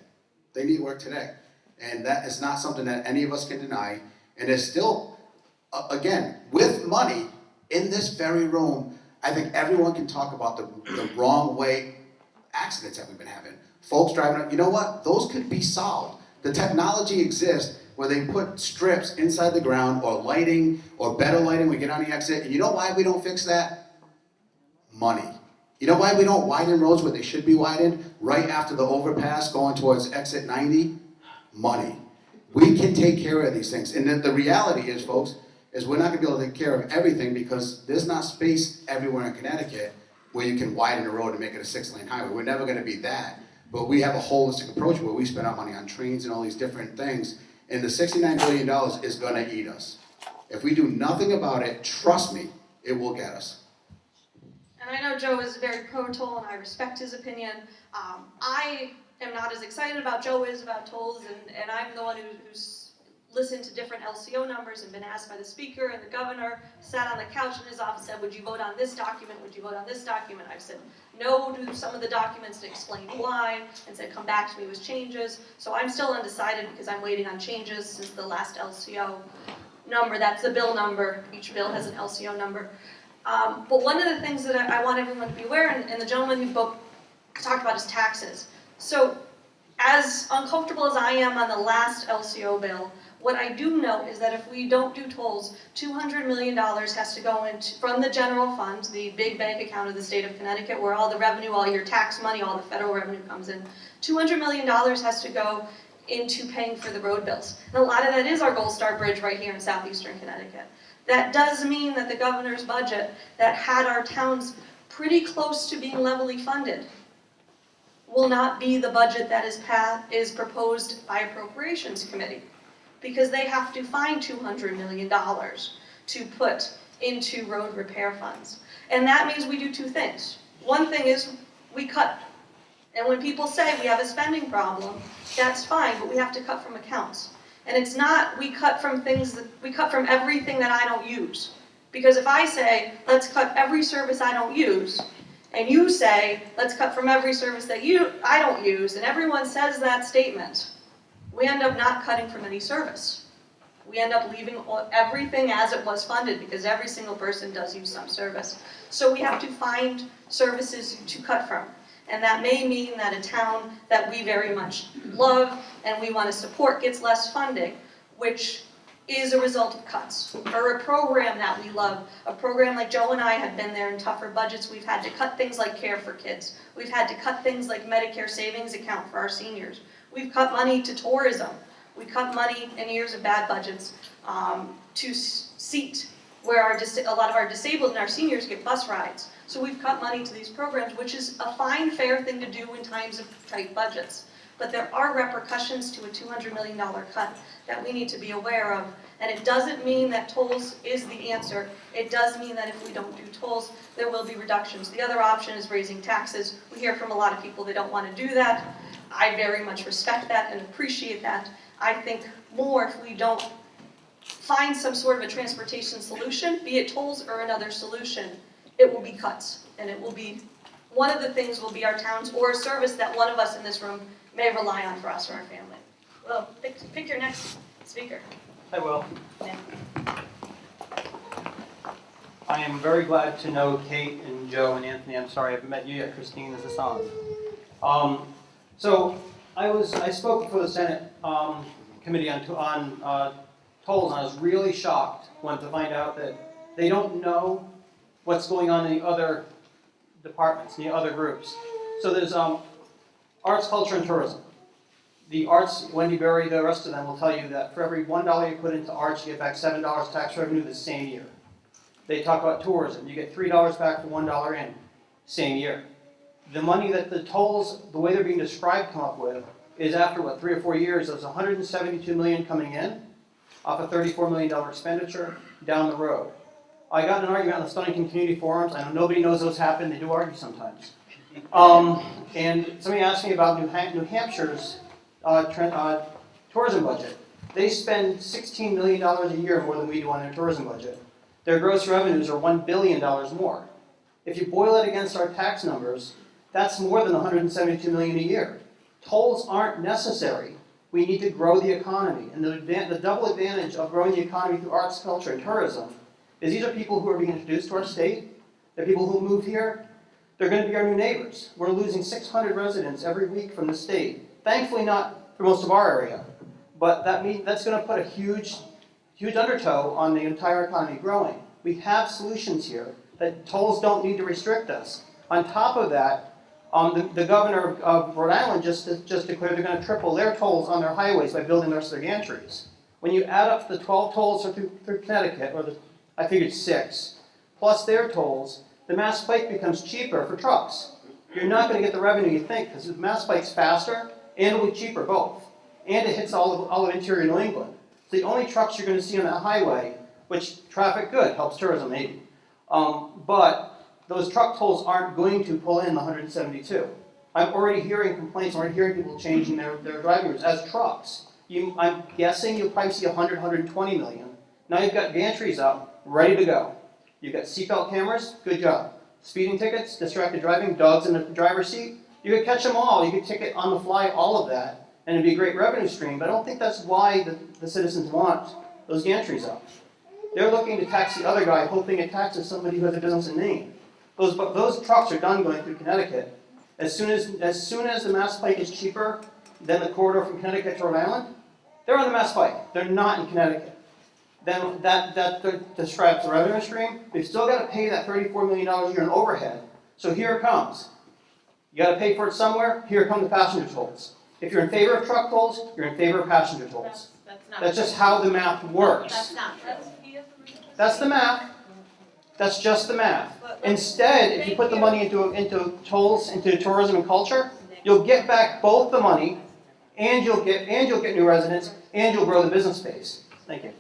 They need work today. And that is not something that any of us can deny. And there's still, again, with money in this very room, I think everyone can talk about the wrong way accidents that we've been having. Folks driving up, you know what? Those could be solved. The technology exists where they put strips inside the ground, or lighting, or better lighting when we get on the exit. And you know why we don't fix that? Money. You know why we don't widen roads where they should be widened right after the overpass going towards exit 90? Money. We can take care of these things. And the reality is, folks, is we're not going to be able to take care of everything because there's not space everywhere in Connecticut where you can widen the road and make it a 6-lane highway. We're never gonna be that. But we have a holistic approach where we spend our money on trains and all these different things, and the $69 billion is gonna eat us. If we do nothing about it, trust me, it will get us. And I know Joe is very pro toll, and I respect his opinion. I am not as excited about Joe is about tolls, and I'm the one who's listened to different LCO numbers and been asked by the speaker and the governor, sat on the couch in his office, said, would you vote on this document, would you vote on this document? I've said no to some of the documents to explain why, and said come back to me with changes. So I'm still undecided because I'm waiting on changes since the last LCO number. That's the bill number. Each bill has an LCO number. But one of the things that I want everyone to be aware, and the gentleman who talked about, is taxes. So as uncomfortable as I am on the last LCO bill, what I do know is that if we don't do tolls, $200 million has to go from the general fund, the big bank account of the state of Connecticut, where all the revenue, all your tax money, all the federal revenue comes in. $200 million has to go into paying for the road bills. And a lot of that is our Gold Star Bridge right here in southeastern Connecticut. That does mean that the governor's budget that had our towns pretty close to being levelly funded will not be the budget that is proposed by Appropriations Committee, because they have to find $200 million to put into road repair funds. And that means we do two things. One thing is we cut. And when people say we have a spending problem, that's fine, but we have to cut from accounts. And it's not we cut from everything that I don't use. Because if I say, let's cut every service I don't use, and you say, let's cut from every service that I don't use, and everyone says that statement, we end up not cutting from any service. We end up leaving everything as it was funded, because every single person does use some service. So we have to find services to cut from. And that may mean that a town that we very much love and we want to support gets less funding, which is a result of cuts. Or a program that we love, a program like Joe and I have been there in tougher budgets. We've had to cut things like Care for Kids. We've had to cut things like Medicare savings account for our seniors. We've cut money to tourism. We cut money in years of bad budgets to seat where a lot of our disabled and our seniors get bus rides. So we've cut money to these programs, which is a fine, fair thing to do in times of tight budgets. But there are repercussions to a $200 million cut that we need to be aware of. And it doesn't mean that tolls is the answer. It does mean that if we don't do tolls, there will be reductions. The other option is raising taxes. We hear from a lot of people they don't want to do that. I very much respect that and appreciate that. I think more if we don't find some sort of a transportation solution, be it tolls or another solution, it will be cuts. And it will be, one of the things will be our towns or a service that one of us in this room may rely on for us or our family. Well, pick your next speaker. I will. Yeah. I am very glad to know Kate and Joe and Anthony. I'm sorry I haven't met you yet. Christine is this on. So I spoke before the Senate committee on tolls, and I was really shocked when to find out that they don't know what's going on in the other departments, in the other groups. So there's arts, culture, and tourism. The arts, Wendy Berry, the rest of them will tell you that for every $1 you put into arts, you get back $7 tax revenue the same year. They talk about tourism. You get $3 back for $1 in, same year. The money that the tolls, the way they're being described, come up with is after, 3 or 4 years, there's $172 million coming in off a $34 million expenditure down the road. I got in an argument on the Stonington community forums. I know nobody knows those happen. They do argue sometimes. And somebody asked me about New Hampshire's tourism budget. They spend $16 million a year more than we do on their tourism budget. Their gross revenues are $1 billion more. If you boil it against our tax numbers, that's more than $172 million a year. Tolls aren't necessary. We need to grow the economy. And the double advantage of growing the economy through arts, culture, and tourism is these are people who are being introduced to our state. They're people who moved here. They're going to be our new neighbors. We're losing 600 residents every week from the state. Thankfully not for most of our area. But that's going to put a huge undertow on the entire economy growing. We have solutions here that tolls don't need to restrict us. On top of that, the governor of Rhode Island just declared they're going to triple their tolls on their highways by building the rest of their gantries. When you add up the 12 tolls through Connecticut, I figured 6, plus their tolls, the Mass Pike becomes cheaper for trucks. You're not gonna get the revenue you think, because the Mass Pike's faster, and it'll be cheaper both. And it hits all of interior New England. So the only trucks you're gonna see on that highway, which traffic good, helps tourism maybe. But those truck tolls aren't going to pull in the 172. I'm already hearing complaints, I'm already hearing people changing their driving routes as trucks. I'm guessing you'll probably see 100, 120 million. Now you've got gantries up, ready to go. You've got seatbelt cameras, good job. Speeding tickets, distracted driving, dogs in the driver's seat. You could catch them all, you could ticket on the fly all of that, and it'd be a great revenue stream, but I don't think that's why the citizens want those gantries up. They're looking to tax the other guy, hoping it taxes somebody who has a business in Maine. Those trucks are done going through Connecticut. As soon as the Mass Pike is cheaper than the corridor from Connecticut to Rhode Island, they're on the Mass Pike. They're not in Connecticut. Then that describes the revenue stream. We've still got to pay that $34 million a year in overhead. So here it comes. You got to pay for it somewhere. Here come the passenger tolls. If you're in favor of truck tolls, you're in favor of passenger tolls. That's not. That's just how the math works. That's not true. That's the math. That's just the math. Instead, if you put the money into tolls, into tourism and culture, you'll get back both the money, and you'll get new residents, and you'll grow the business base. Thank you.